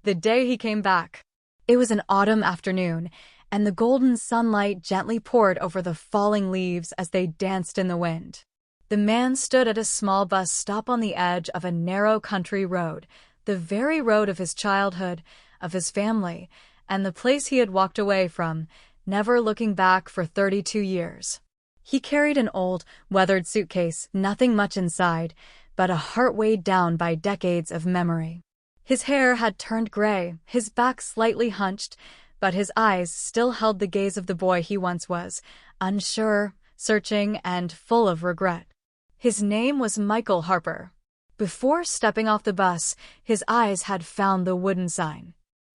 The day he came back. It was an autumn afternoon, and the golden sunlight gently poured over the falling leaves as they danced in the wind. The man stood at a small bus stop on the edge of a narrow country road, the very road of his childhood, of his family, and the place he had walked away from, never looking back for 32 years. He carried an old, weathered suitcase, nothing much inside, but a heart weighed down by decades of memory. His hair had turned gray, his back slightly hunched, but his eyes still held the gaze of the boy he once was, unsure, searching, and full of regret. His name was Michael Harper. Before stepping off the bus, his eyes had found the wooden sign.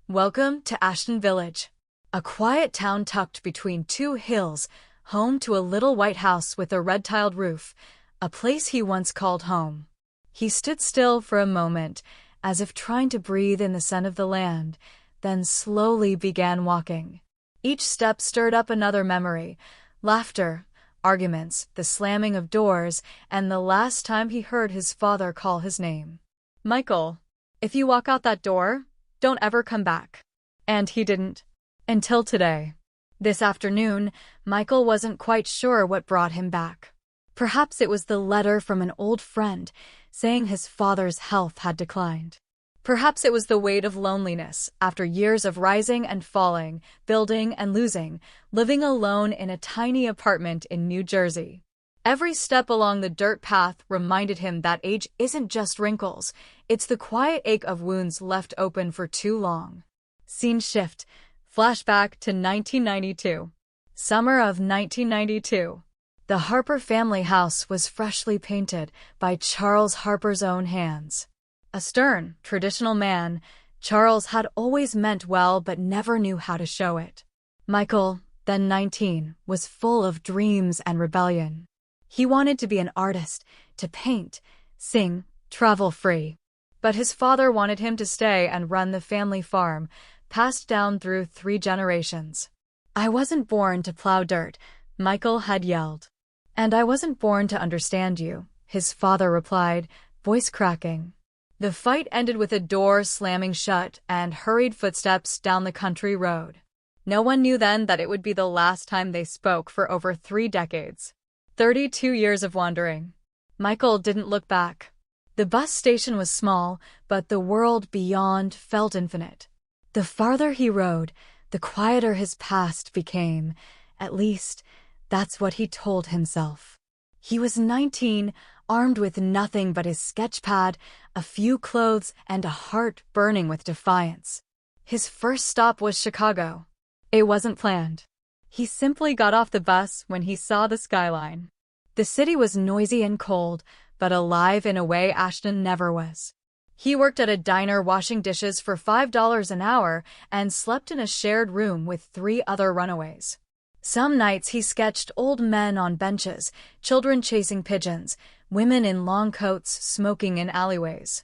"Welcome to Ashton Village," a quiet town tucked between two hills, home to a little white house with a red-tiled roof, a place he once called home. He stood still for a moment, as if trying to breathe in the scent of the land, then slowly began walking. Each step stirred up another memory: laughter, arguments, the slamming of doors, and the last time he heard his father call his name. "Michael, if you walk out that door, don't ever come back." And he didn't. Until today. This afternoon, Michael wasn't quite sure what brought him back. Perhaps it was the letter from an old friend saying his father's health had declined. Perhaps it was the weight of loneliness after years of rising and falling, building and losing, living alone in a tiny apartment in New Jersey. Every step along the dirt path reminded him that age isn't just wrinkles, it's the quiet ache of wounds left open for too long. Scene shift. Flashback to 1992. Summer of 1992. The Harper family house was freshly painted by Charles Harper's own hands. A stern, traditional man, Charles had always meant well but never knew how to show it. Michael, then 19, was full of dreams and rebellion. He wanted to be an artist, to paint, sing, travel free. But his father wanted him to stay and run the family farm, passed down through 3 generations. "I wasn't born to plow dirt," Michael had yelled. "And I wasn't born to understand you," his father replied, voice cracking. The fight ended with a door slamming shut and hurried footsteps down the country road. No one knew then that it would be the last time they spoke for over 3 decades. 32 years of wandering. Michael didn't look back. The bus station was small, but the world beyond felt infinite. The farther he rode, the quieter his past became. At least, that's what he told himself. He was 19, armed with nothing but his sketch pad, a few clothes, and a heart burning with defiance. His first stop was Chicago. It wasn't planned. He simply got off the bus when he saw the skyline. The city was noisy and cold, but alive in a way Ashton never was. He worked at a diner washing dishes for $5 an hour and slept in a shared room with 3 other runaways. Some nights he sketched old men on benches, children chasing pigeons, women in long coats smoking in alleyways.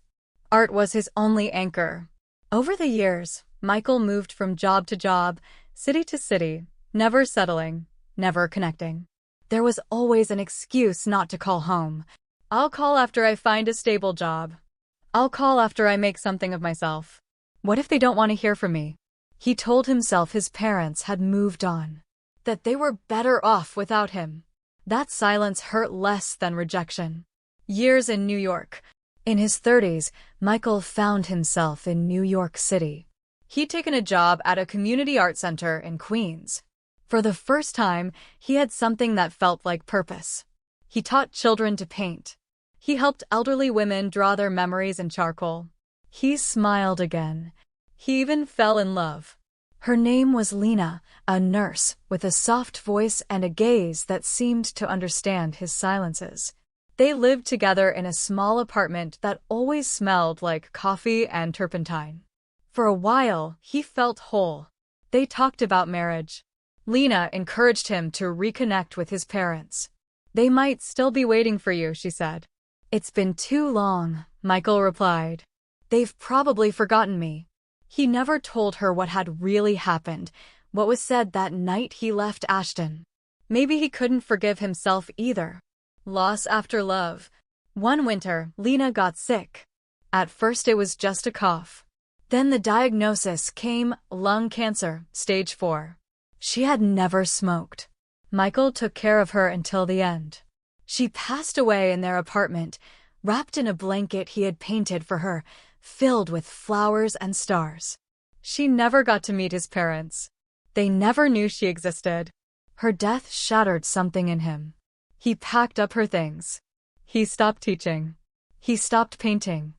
Art was his only anchor. Over the years, Michael moved from job to job, city to city, never settling, never connecting. There was always an excuse not to call home. "I'll call after I find a stable job. I'll call after I make something of myself. What if they don't want to hear from me?" He told himself his parents had moved on, that they were better off without him. That silence hurt less than rejection. Years in New York. In his 30s, Michael found himself in New York City. He'd taken a job at a community art center in Queens. For the first time, he had something that felt like purpose. He taught children to paint. He helped elderly women draw their memories in charcoal. He smiled again. He even fell in love. Her name was Lena, a nurse with a soft voice and a gaze that seemed to understand his silences. They lived together in a small apartment that always smelled like coffee and turpentine. For a while, he felt whole. They talked about marriage. Lena encouraged him to reconnect with his parents. "They might still be waiting for you," she said. "It's been too long," Michael replied. "They've probably forgotten me." He never told her what had really happened, what was said that night he left Ashton. Maybe he couldn't forgive himself either. Loss after love. One winter, Lena got sick. At first it was just a cough. Then the diagnosis came: lung cancer, stage 4. She had never smoked. Michael took care of her until the end. She passed away in their apartment, wrapped in a blanket he had painted for her, filled with flowers and stars. She never got to meet his parents. They never knew she existed. Her death shattered something in him. He packed up her things. He stopped teaching. He stopped painting.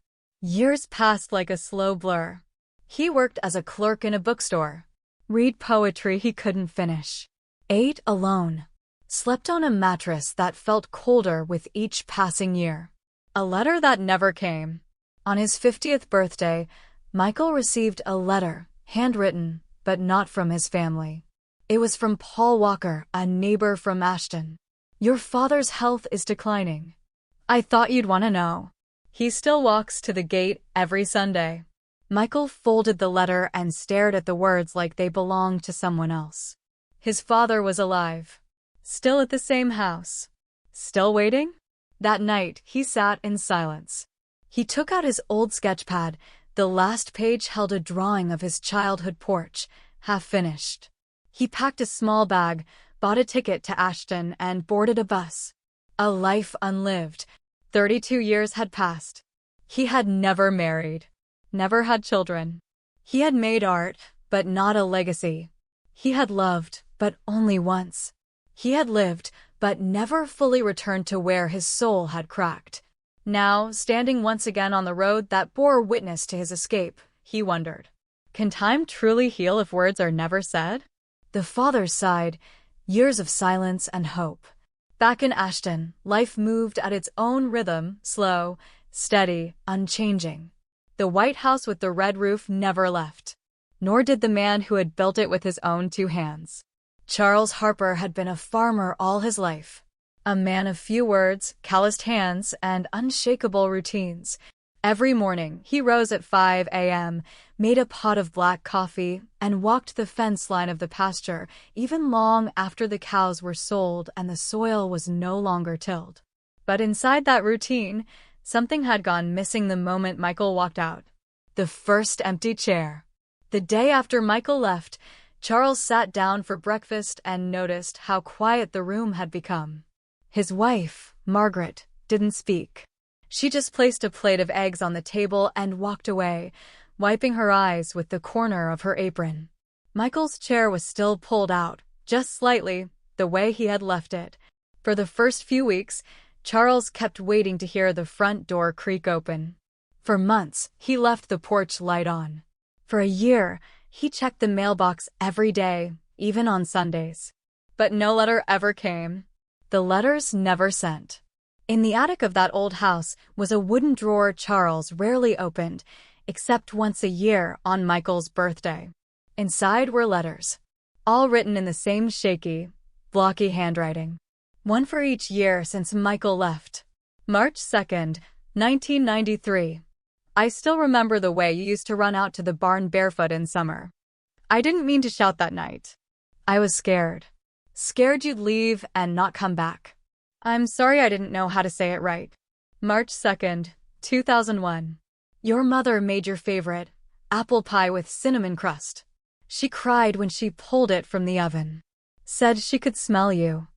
Years passed like a slow blur. He worked as a clerk in a bookstore, read poetry he couldn't finish, ate alone, slept on a mattress that felt colder with each passing year. A letter that never came. On his 50th birthday, Michael received a letter, handwritten, but not from his family. It was from Paul Walker, a neighbor from Ashton. "Your father's health is declining. I thought you'd want to know. He still walks to the gate every Sunday." Michael folded the letter and stared at the words like they belonged to someone else. His father was alive. Still at the same house. Still waiting? That night, he sat in silence. He took out his old sketchpad. The last page held a drawing of his childhood porch, half finished. He packed a small bag, bought a ticket to Ashton, and boarded a bus. A life unlived. 32 years had passed. He had never married. Never had children. He had made art, but not a legacy. He had loved, but only once. He had lived, but never fully returned to where his soul had cracked. Now, standing once again on the road that bore witness to his escape, he wondered, can time truly heal if words are never said? The father sighed, years of silence and hope. Back in Ashton, life moved at its own rhythm, slow, steady, unchanging. The White House with the red roof never left. Nor did the man who had built it with his own 2 hands. Charles Harper had been a farmer all his life. A man of few words, calloused hands, and unshakable routines. Every morning, he rose at 5 a.m., made a pot of black coffee, and walked the fence line of the pasture, even long after the cows were sold and the soil was no longer tilled. But inside that routine, something had gone missing the moment Michael walked out. The first empty chair. The day after Michael left, Charles sat down for breakfast and noticed how quiet the room had become. His wife, Margaret, didn't speak. She just placed a plate of eggs on the table and walked away, wiping her eyes with the corner of her apron. Michael's chair was still pulled out, just slightly, the way he had left it. For the first few weeks, Charles kept waiting to hear the front door creak open. For months, he left the porch light on. For a year, he checked the mailbox every day, even on Sundays. But no letter ever came. The letters never sent. In the attic of that old house was a wooden drawer Charles rarely opened, except once a year on Michael's birthday. Inside were letters, all written in the same shaky, blocky handwriting. One for each year since Michael left. March 2nd, 1993. I still remember the way you used to run out to the barn barefoot in summer. I didn't mean to shout that night. I was scared. Scared you'd leave and not come back. I'm sorry I didn't know how to say it right. March 2nd, 2001. Your mother made your favorite, apple pie with cinnamon crust. She cried when she pulled it from the oven. Said she could smell you.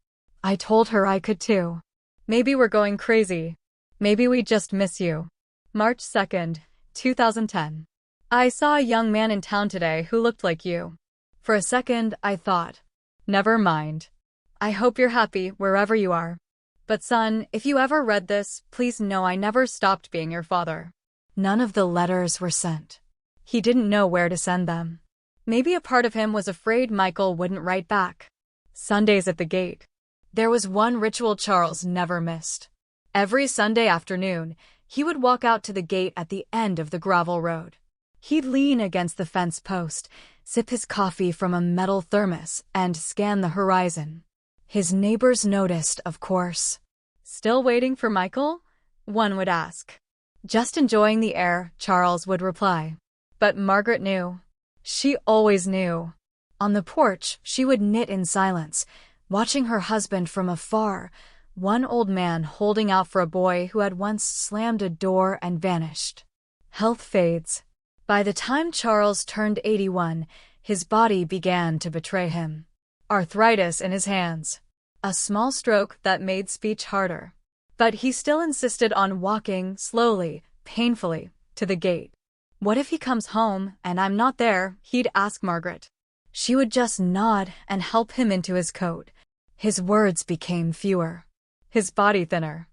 I told her I could too. Maybe we're going crazy. Maybe we just miss you. March 2nd, 2010. I saw a young man in town today who looked like you. For a second, I thought, never mind. I hope you're happy wherever you are. But son, if you ever read this, please know I never stopped being your father. None of the letters were sent. He didn't know where to send them. Maybe a part of him was afraid Michael wouldn't write back. Sundays at the gate. There was one ritual Charles never missed. Every Sunday afternoon, he would walk out to the gate at the end of the gravel road. He'd lean against the fence post, sip his coffee from a metal thermos, and scan the horizon. His neighbors noticed, of course. Still waiting for Michael? One would ask. Just enjoying the air, Charles would reply. But Margaret knew. She always knew. On the porch, she would knit in silence, watching her husband from afar, one old man holding out for a boy who had once slammed a door and vanished. Health fades. By the time Charles turned 81, his body began to betray him. Arthritis in his hands. A small stroke that made speech harder. But he still insisted on walking slowly, painfully, to the gate. What if he comes home and I'm not there? He'd ask Margaret. She would just nod and help him into his coat. His words became fewer. His body thinner.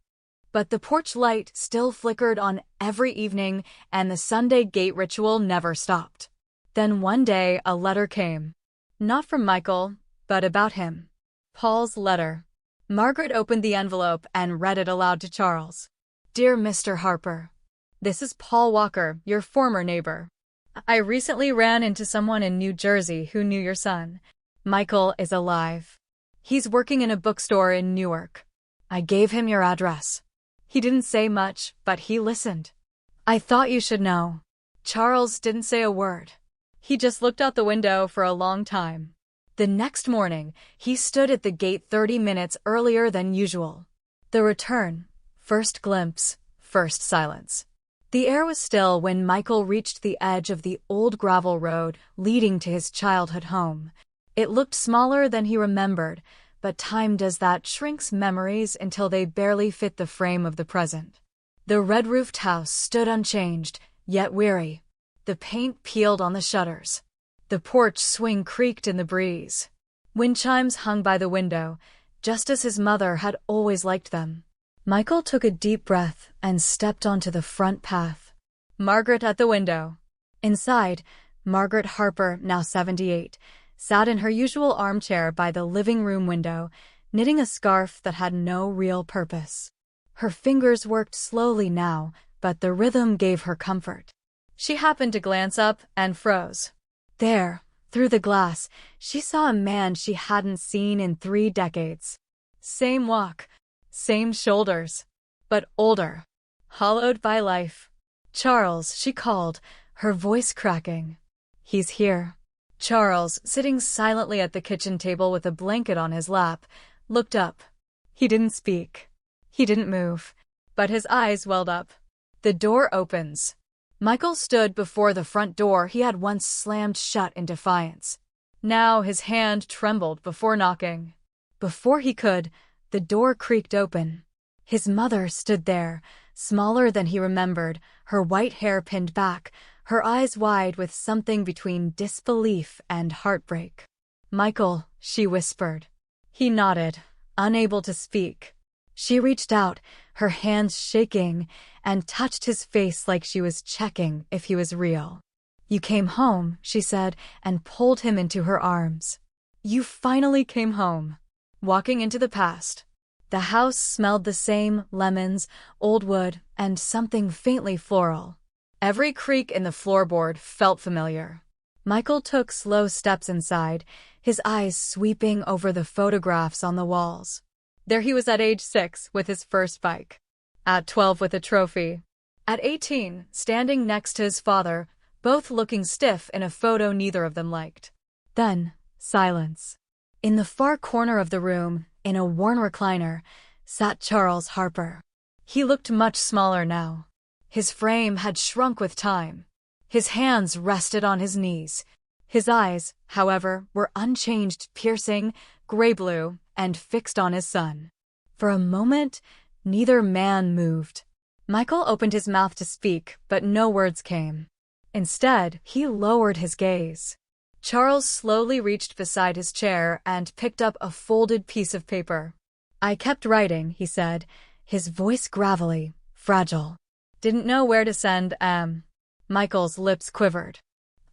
But the porch light still flickered on every evening, and the Sunday gate ritual never stopped. Then one day a letter came. Not from Michael, but about him. Paul's letter. Margaret opened the envelope and read it aloud to Charles. Dear Mr. Harper, this is Paul Walker, your former neighbor. I recently ran into someone in New Jersey who knew your son. Michael is alive. He's working in a bookstore in Newark. I gave him your address. He didn't say much, but he listened. I thought you should know. Charles didn't say a word. He just looked out the window for a long time. The next morning, he stood at the gate 30 minutes earlier than usual. The return. First glimpse, first silence. The air was still when Michael reached the edge of the old gravel road leading to his childhood home. It looked smaller than he remembered, but time does that, shrinks memories until they barely fit the frame of the present. The red-roofed house stood unchanged, yet weary. The paint peeled on the shutters. The porch swing creaked in the breeze. Wind chimes hung by the window, just as his mother had always liked them. Michael took a deep breath and stepped onto the front path. Margaret at the window. Inside, Margaret Harper, now 78, sat in her usual armchair by the living room window, knitting a scarf that had no real purpose. Her fingers worked slowly now, but the rhythm gave her comfort. She happened to glance up and froze. There, through the glass, she saw a man she hadn't seen in 3 decades. Same walk, same shoulders, but older, hollowed by life. Charles, she called, her voice cracking. He's here. Charles, sitting silently at the kitchen table with a blanket on his lap, looked up. He didn't speak. He didn't move. But his eyes welled up. The door opens. Michael stood before the front door he had once slammed shut in defiance. Now his hand trembled before knocking. Before he could, the door creaked open. His mother stood there, smaller than he remembered, her white hair pinned back, her eyes wide with something between disbelief and heartbreak. Michael, she whispered. He nodded, unable to speak. She reached out, her hands shaking, and touched his face like she was checking if he was real. You came home, she said, and pulled him into her arms. You finally came home. Walking into the past. The house smelled the same, lemons, old wood, and something faintly floral. Every creak in the floorboard felt familiar. Michael took slow steps inside, his eyes sweeping over the photographs on the walls. There he was at age 6 with his first bike. At 12 with a trophy. At 18, standing next to his father, both looking stiff in a photo neither of them liked. Then, silence. In the far corner of the room, in a worn recliner, sat Charles Harper. He looked much smaller now. His frame had shrunk with time. His hands rested on his knees. His eyes, however, were unchanged, piercing, gray-blue, and fixed on his son. For a moment, neither man moved. Michael opened his mouth to speak, but no words came. Instead, he lowered his gaze. Charles slowly reached beside his chair and picked up a folded piece of paper. I kept writing, he said, his voice gravelly, fragile. Didn't know where to send, Michael's lips quivered.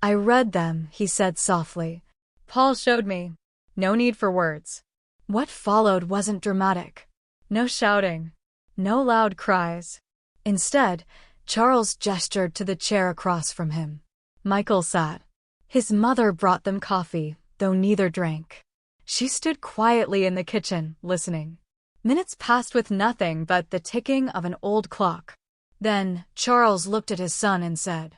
I read them, he said softly. Paul showed me. No need for words. What followed wasn't dramatic. No shouting. No loud cries. Instead, Charles gestured to the chair across from him. Michael sat. His mother brought them coffee, though neither drank. She stood quietly in the kitchen, listening. Minutes passed with nothing but the ticking of an old clock. Then, Charles looked at his son and said,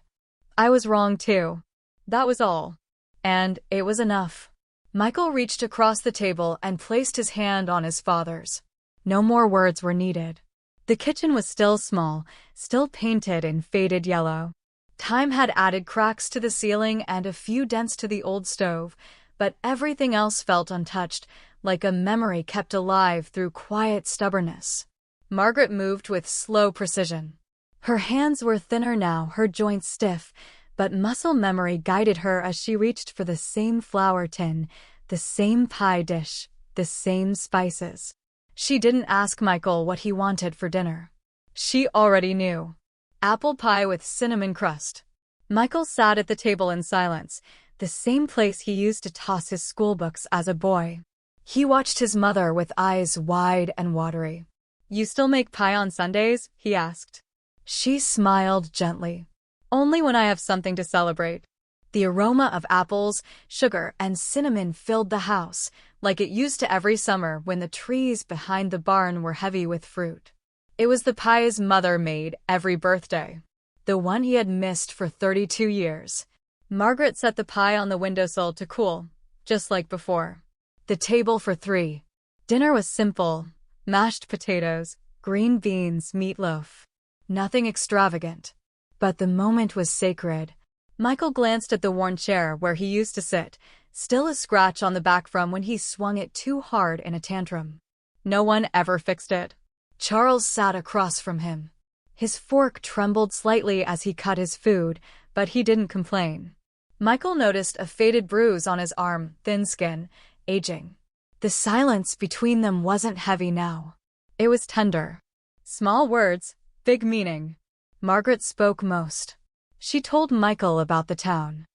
I was wrong too. That was all. And it was enough. Michael reached across the table and placed his hand on his father's. No more words were needed. The kitchen was still small, still painted in faded yellow. Time had added cracks to the ceiling and a few dents to the old stove, but everything else felt untouched, like a memory kept alive through quiet stubbornness. Margaret moved with slow precision. Her hands were thinner now, her joints stiff, but muscle memory guided her as she reached for the same flour tin, the same pie dish, the same spices. She didn't ask Michael what he wanted for dinner. She already knew. Apple pie with cinnamon crust. Michael sat at the table in silence, the same place he used to toss his schoolbooks as a boy. He watched his mother with eyes wide and watery. "You still make pie on Sundays?" he asked. She smiled gently. "Only when I have something to celebrate." The aroma of apples, sugar, and cinnamon filled the house, like it used to every summer when the trees behind the barn were heavy with fruit. It was the pie his mother made every birthday, the one he had missed for 32 years. Margaret set the pie on the windowsill to cool, just like before. The table for 3. Dinner was simple: mashed potatoes, green beans, meatloaf. Nothing extravagant. But the moment was sacred. Michael glanced at the worn chair where he used to sit, still a scratch on the back from when he swung it too hard in a tantrum. No one ever fixed it. Charles sat across from him. His fork trembled slightly as he cut his food, but he didn't complain. Michael noticed a faded bruise on his arm, thin skin, aging. The silence between them wasn't heavy now. It was tender. Small words, big meaning. Margaret spoke most. She told Michael about the town.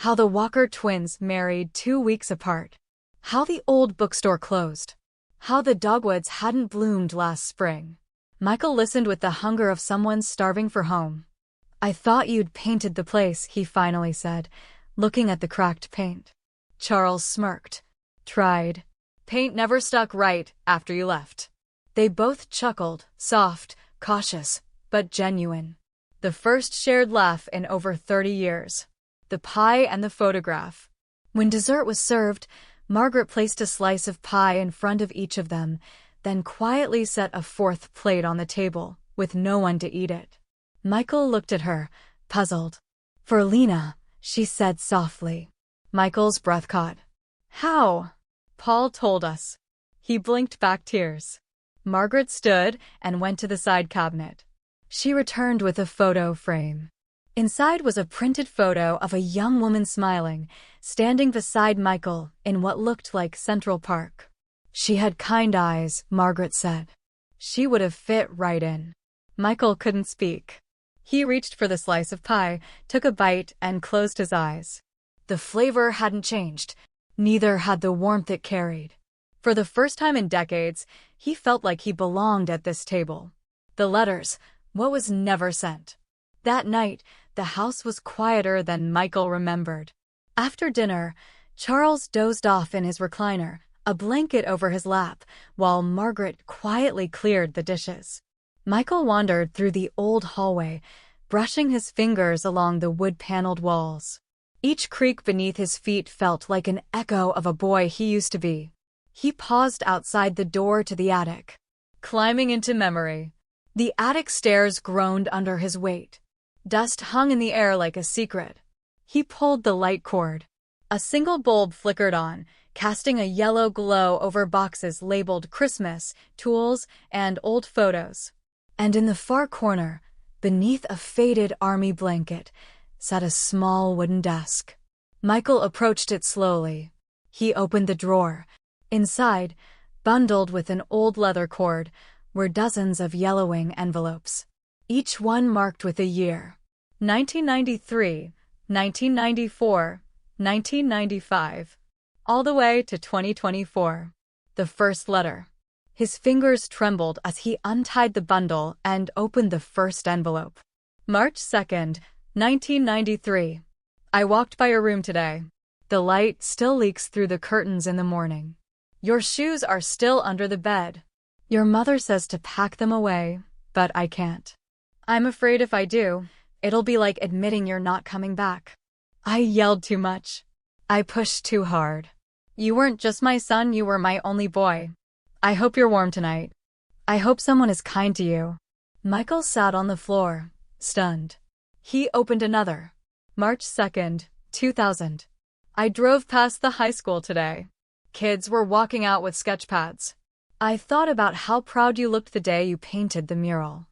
How the Walker twins married 2 weeks apart. How the old bookstore closed. How the dogwoods hadn't bloomed last spring. Michael listened with the hunger of someone starving for home. "I thought you'd painted the place," he finally said, looking at the cracked paint. Charles smirked. "Tried. Paint never stuck right after you left." They both chuckled, soft, cautious, but genuine. The first shared laugh in over 30 years. The pie and the photograph. When dessert was served, Margaret placed a slice of pie in front of each of them, then quietly set a 4th plate on the table, with no one to eat it. Michael looked at her, puzzled. "For Lena," she said softly. Michael's breath caught. "How?" "Paul told us." He blinked back tears. Margaret stood and went to the side cabinet. She returned with a photo frame. Inside was a printed photo of a young woman smiling, standing beside Michael in what looked like Central Park. She had kind eyes, Margaret said. She would have fit right in. Michael couldn't speak. He reached for the slice of pie, took a bite, and closed his eyes. The flavor hadn't changed. Neither had the warmth it carried. For the first time in decades, he felt like he belonged at this table. The letters, what was never sent. That night, the house was quieter than Michael remembered. After dinner, Charles dozed off in his recliner, a blanket over his lap, while Margaret quietly cleared the dishes. Michael wandered through the old hallway, brushing his fingers along the wood-paneled walls. Each creak beneath his feet felt like an echo of a boy he used to be. He paused outside the door to the attic, climbing into memory. The attic stairs groaned under his weight. Dust hung in the air like a secret. He pulled the light cord. A single bulb flickered on, casting a yellow glow over boxes labeled Christmas, tools, and old photos. And in the far corner, beneath a faded army blanket, sat a small wooden desk. Michael approached it slowly. He opened the drawer. Inside, bundled with an old leather cord, were dozens of yellowing envelopes, each one marked with a year. 1993, 1994, 1995, all the way to 2024. The first letter. His fingers trembled as he untied the bundle and opened the first envelope. March 2nd, 1993. I walked by your room today. The light still leaks through the curtains in the morning. Your shoes are still under the bed. Your mother says to pack them away, but I can't. I'm afraid if I do, it'll be like admitting you're not coming back. I yelled too much. I pushed too hard. You weren't just my son, you were my only boy. I hope you're warm tonight. I hope someone is kind to you. Michael sat on the floor, stunned. He opened another. March 2nd, 2000. I drove past the high school today. Kids were walking out with sketch pads. I thought about how proud you looked the day you painted the mural.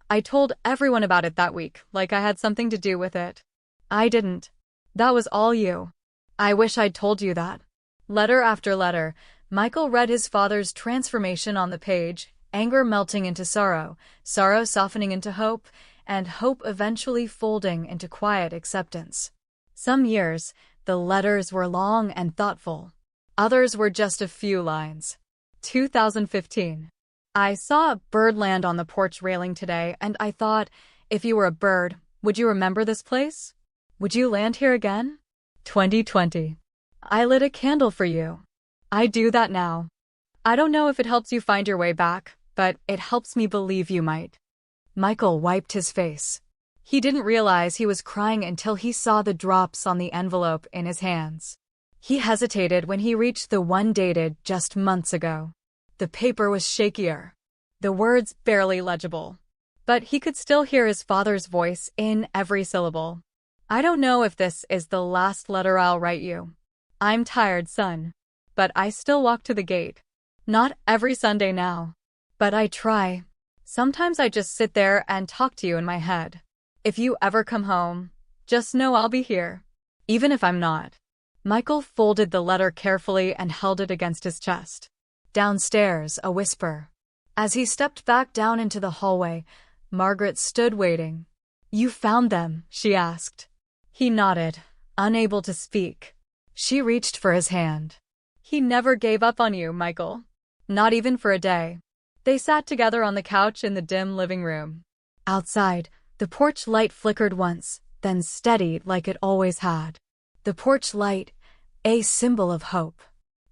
I told everyone about it that week, like I had something to do with it. I didn't. That was all you. I wish I'd told you that. Letter after letter, Michael read his father's transformation on the page, anger melting into sorrow, sorrow softening into hope, and hope eventually folding into quiet acceptance. Some years, the letters were long and thoughtful. Others were just a few lines. 2015. I saw a bird land on the porch railing today, and I thought, if you were a bird, would you remember this place? Would you land here again? 2020. I lit a candle for you. I do that now. I don't know if it helps you find your way back, but it helps me believe you might. Michael wiped his face. He didn't realize he was crying until he saw the drops on the envelope in his hands. He hesitated when he reached the one dated just months ago. The paper was shakier. The words barely legible. But he could still hear his father's voice in every syllable. I don't know if this is the last letter I'll write you. I'm tired, son. But I still walk to the gate. Not every Sunday now. But I try. Sometimes I just sit there and talk to you in my head. If you ever come home, just know I'll be here. Even if I'm not. Michael folded the letter carefully and held it against his chest. Downstairs, a whisper. As he stepped back down into the hallway, Margaret stood waiting. You found them, she asked. He nodded, unable to speak. She reached for his hand. He never gave up on you, Michael. Not even for a day. They sat together on the couch in the dim living room. Outside, the porch light flickered once, then steadied like it always had. The porch light, a symbol of hope.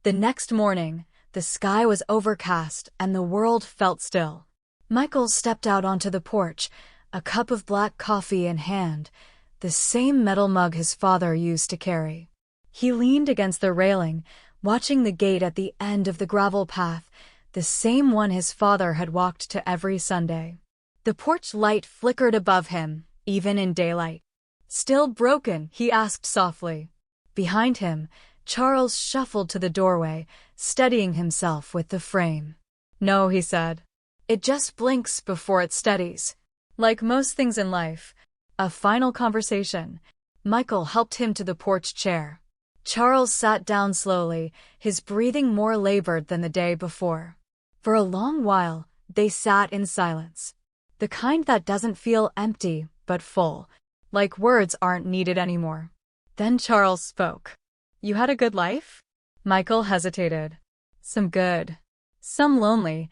The next morning, the sky was overcast and the world felt still. Michael stepped out onto the porch, a cup of black coffee in hand, the same metal mug his father used to carry. He leaned against the railing, watching the gate at the end of the gravel path, the same one his father had walked to every Sunday. The porch light flickered above him, even in daylight. Still broken? He asked softly. Behind him, Charles shuffled to the doorway, steadying himself with the frame. No, he said. It just blinks before it steadies. Like most things in life. A final conversation. Michael helped him to the porch chair. Charles sat down slowly, his breathing more labored than the day before. For a long while, they sat in silence. The kind that doesn't feel empty, but full. Like words aren't needed anymore. Then Charles spoke. You had a good life? Michael hesitated. Some good. Some lonely.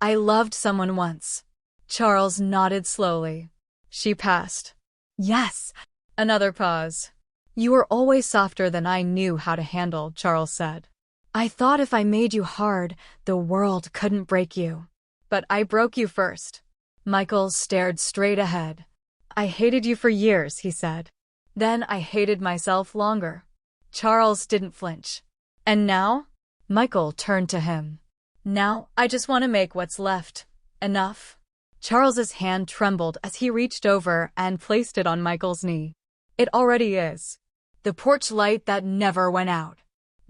I loved someone once. Charles nodded slowly. She passed. Yes. Another pause. You were always softer than I knew how to handle, Charles said. I thought if I made you hard, the world couldn't break you. But I broke you first. Michael stared straight ahead. I hated you for years, he said. Then I hated myself longer. Charles didn't flinch. And now? Michael turned to him. Now, I just want to make what's left enough. Charles's hand trembled as he reached over and placed it on Michael's knee. It already is. The porch light that never went out.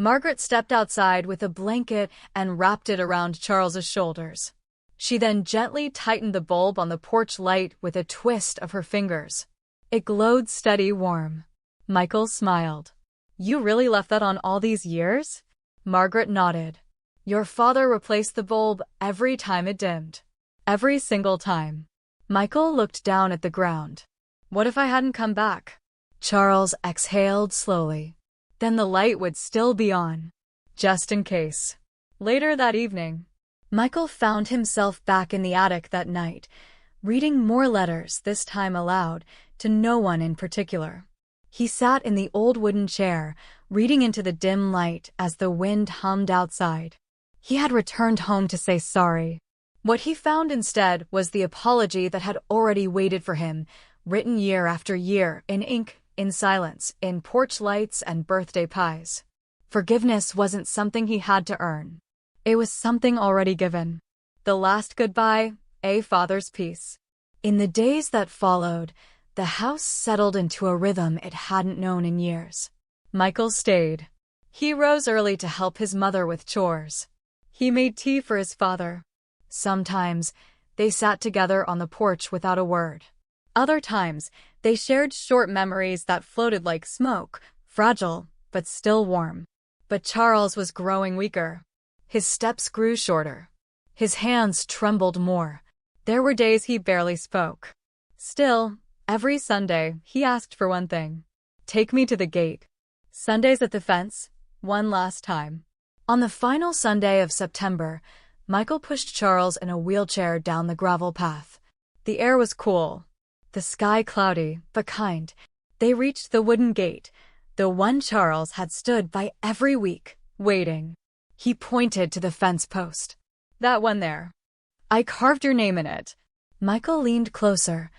Margaret stepped outside with a blanket and wrapped it around Charles's shoulders. She then gently tightened the bulb on the porch light with a twist of her fingers. It glowed steady warm. Michael smiled. You really left that on all these years? Margaret nodded. Your father replaced the bulb every time it dimmed. Every single time. Michael looked down at the ground. What if I hadn't come back? Charles exhaled slowly. Then the light would still be on. Just in case. Later that evening, Michael found himself back in the attic that night, reading more letters, this time aloud, to no one in particular. He sat in the old wooden chair, reading into the dim light as the wind hummed outside. He had returned home to say sorry. What he found instead was the apology that had already waited for him, written year after year, in ink, in silence, in porch lights and birthday pies. Forgiveness wasn't something he had to earn. It was something already given. The last goodbye, a father's peace. In the days that followed, The house settled into a rhythm it hadn't known in years. Michael stayed. He rose early to help his mother with chores. He made tea for his father. Sometimes, they sat together on the porch without a word. Other times, they shared short memories that floated like smoke, fragile, but still warm. But Charles was growing weaker. His steps grew shorter. His hands trembled more. There were days he barely spoke. Still, every Sunday, he asked for one thing. Take me to the gate. Sundays at the fence, one last time. On the final Sunday of September, Michael pushed Charles in a wheelchair down the gravel path. The air was cool. The sky cloudy, but kind. They reached the wooden gate, the one Charles had stood by every week, waiting. He pointed to the fence post. That one there. I carved your name in it. Michael leaned closer,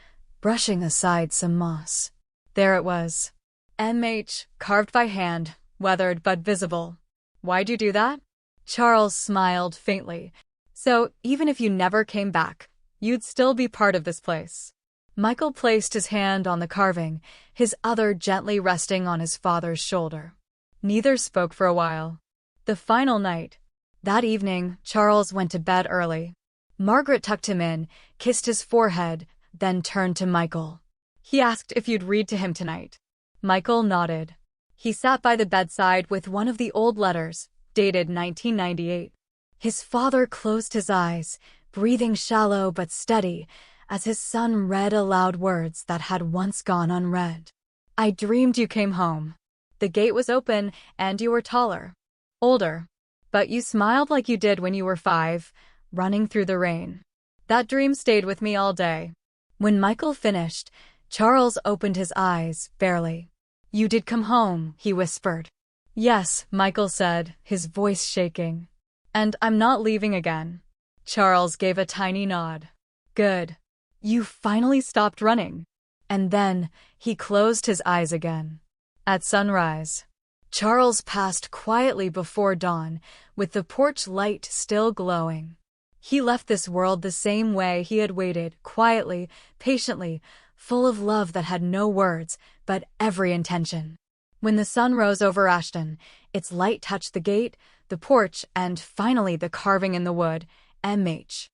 brushing aside some moss. There it was. M.H., carved by hand, weathered but visible. Why'd you do that? Charles smiled faintly. So, even if you never came back, you'd still be part of this place. Michael placed his hand on the carving, his other gently resting on his father's shoulder. Neither spoke for a while. The final night. That evening, Charles went to bed early. Margaret tucked him in, kissed his forehead, then turned to Michael. He asked if you'd read to him tonight. Michael nodded. He sat by the bedside with one of the old letters, dated 1998. His father closed his eyes, breathing shallow but steady, as his son read aloud words that had once gone unread. I dreamed you came home. The gate was open, and you were taller. Older. But you smiled like you did when you were 5, running through the rain. That dream stayed with me all day. When Michael finished, Charles opened his eyes, barely. You did come home, he whispered. Yes, Michael said, his voice shaking. And I'm not leaving again. Charles gave a tiny nod. Good. You finally stopped running. And then, he closed his eyes again. At sunrise, Charles passed quietly before dawn, with the porch light still glowing. He left this world the same way he had waited, quietly, patiently, full of love that had no words, but every intention. When the sun rose over Ashton, its light touched the gate, the porch, and finally the carving in the wood, M.H.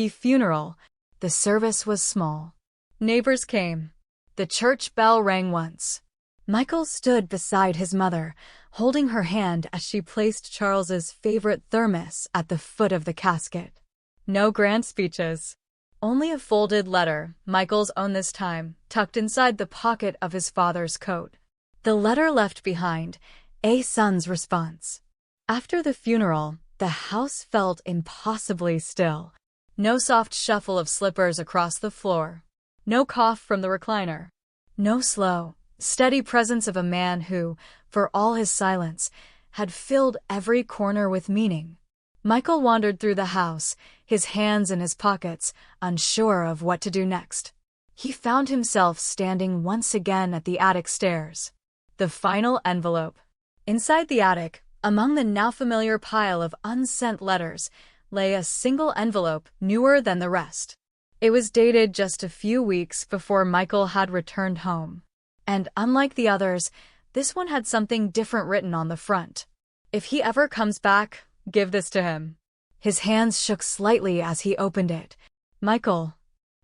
Funeral. The service was small. Neighbors came. The church bell rang once. Michael stood beside his mother, holding her hand as she placed Charles's favorite thermos at the foot of the casket. No grand speeches. Only a folded letter, Michael's own this time, tucked inside the pocket of his father's coat. The letter left behind, a son's response. After the funeral, the house felt impossibly still. No soft shuffle of slippers across the floor. No cough from the recliner. No slow, steady presence of a man who, for all his silence, had filled every corner with meaning. Michael wandered through the house, his hands in his pockets, unsure of what to do next. He found himself standing once again at the attic stairs. The final envelope. Inside the attic, among the now familiar pile of unsent letters, lay a single envelope newer than the rest. It was dated just a few weeks before Michael had returned home. And unlike the others, this one had something different written on the front. If he ever comes back, give this to him. His hands shook slightly as he opened it. Michael,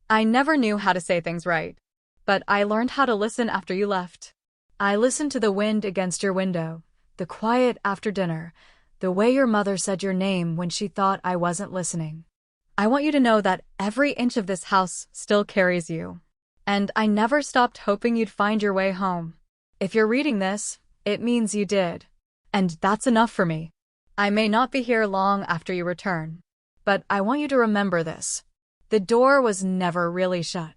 I never knew how to say things right. But I learned how to listen after you left. I listened to the wind against your window, the quiet after dinner, the way your mother said your name when she thought I wasn't listening. I want you to know that every inch of this house still carries you. And I never stopped hoping you'd find your way home. If you're reading this, it means you did. And that's enough for me. I may not be here long after you return. But I want you to remember this. The door was never really shut.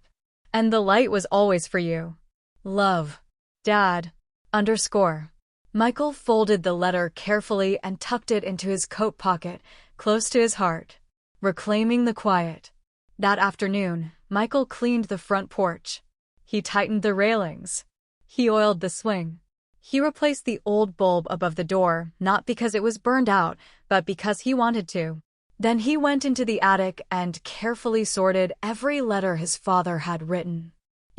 And the light was always for you. Love. Dad. _ Michael folded the letter carefully and tucked it into his coat pocket, close to his heart, reclaiming the quiet. That afternoon, Michael cleaned the front porch. He tightened the railings. He oiled the swing. He replaced the old bulb above the door, not because it was burned out, but because he wanted to. Then he went into the attic and carefully sorted every letter his father had written.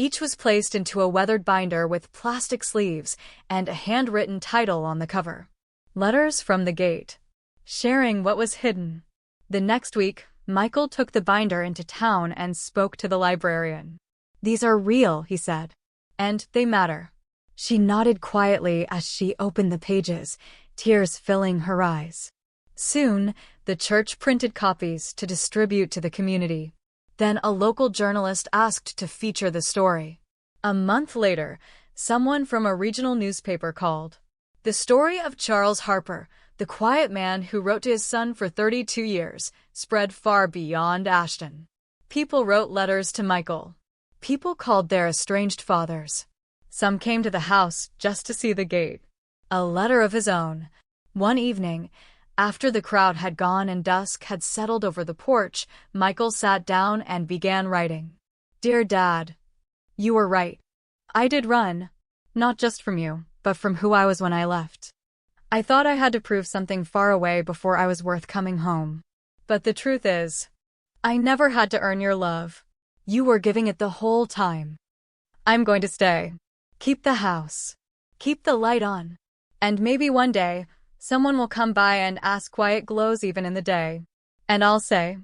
Each was placed into a weathered binder with plastic sleeves and a handwritten title on the cover. Letters from the Gate. Sharing what was hidden. The next week, Michael took the binder into town and spoke to the librarian. "These are real," he said. "And they matter." She nodded quietly as she opened the pages, tears filling her eyes. Soon, the church printed copies to distribute to the community. Then a local journalist asked to feature the story. A month later, someone from a regional newspaper called. The story of Charles Harper, the quiet man who wrote to his son for 32 years, spread far beyond Ashton. People wrote letters to Michael. People called their estranged fathers. Some came to the house just to see the gate. A letter of his own. One evening, after the crowd had gone and dusk had settled over the porch, Michael sat down and began writing. "Dear Dad, you were right. I did run. Not just from you, but from who I was when I left. I thought I had to prove something far away before I was worth coming home. But the truth is, I never had to earn your love. You were giving it the whole time. I'm going to stay. Keep the house. Keep the light on. And maybe one day, someone will come by and ask why it glows even in the day. And I'll say,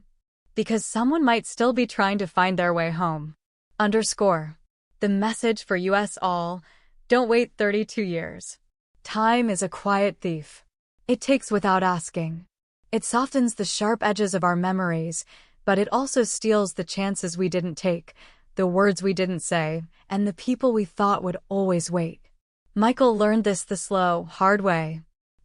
because someone might still be trying to find their way home. _ The message for us all, don't wait 32 years. Time is a quiet thief. It takes without asking. It softens the sharp edges of our memories, but it also steals the chances we didn't take, the words we didn't say, and the people we thought would always wait. Michael learned this the slow, hard way.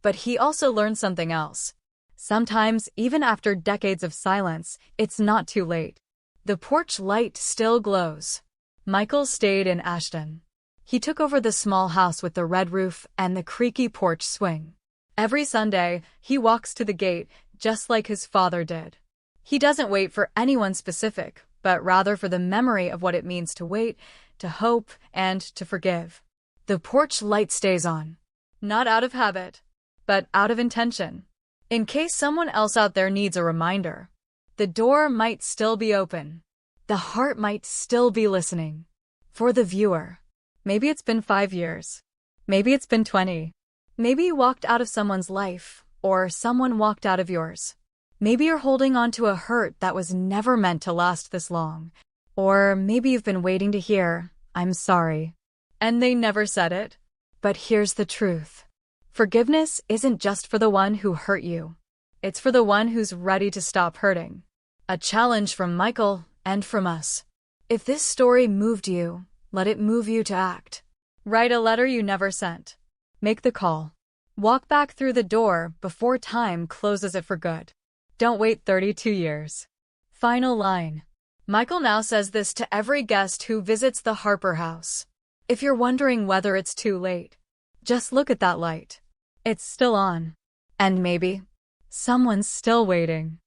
But he also learned something else. Sometimes, even after decades of silence, it's not too late. The porch light still glows. Michael stayed in Ashton. He took over the small house with the red roof and the creaky porch swing. Every Sunday, he walks to the gate, just like his father did. He doesn't wait for anyone specific, but rather for the memory of what it means to wait, to hope, and to forgive. The porch light stays on. Not out of habit, but out of intention. In case someone else out there needs a reminder. The door might still be open. The heart might still be listening. For the viewer. Maybe it's been 5 years. Maybe it's been 20. Maybe you walked out of someone's life, or someone walked out of yours. Maybe you're holding on to a hurt that was never meant to last this long. Or maybe you've been waiting to hear, "I'm sorry." And they never said it. But here's the truth. Forgiveness isn't just for the one who hurt you. It's for the one who's ready to stop hurting. A challenge from Michael and from us. If this story moved you, let it move you to act. Write a letter you never sent. Make the call. Walk back through the door before time closes it for good. Don't wait 32 years. Final line. Michael now says this to every guest who visits the Harper house. If you're wondering whether it's too late, just look at that light. It's still on. And maybe, someone's still waiting.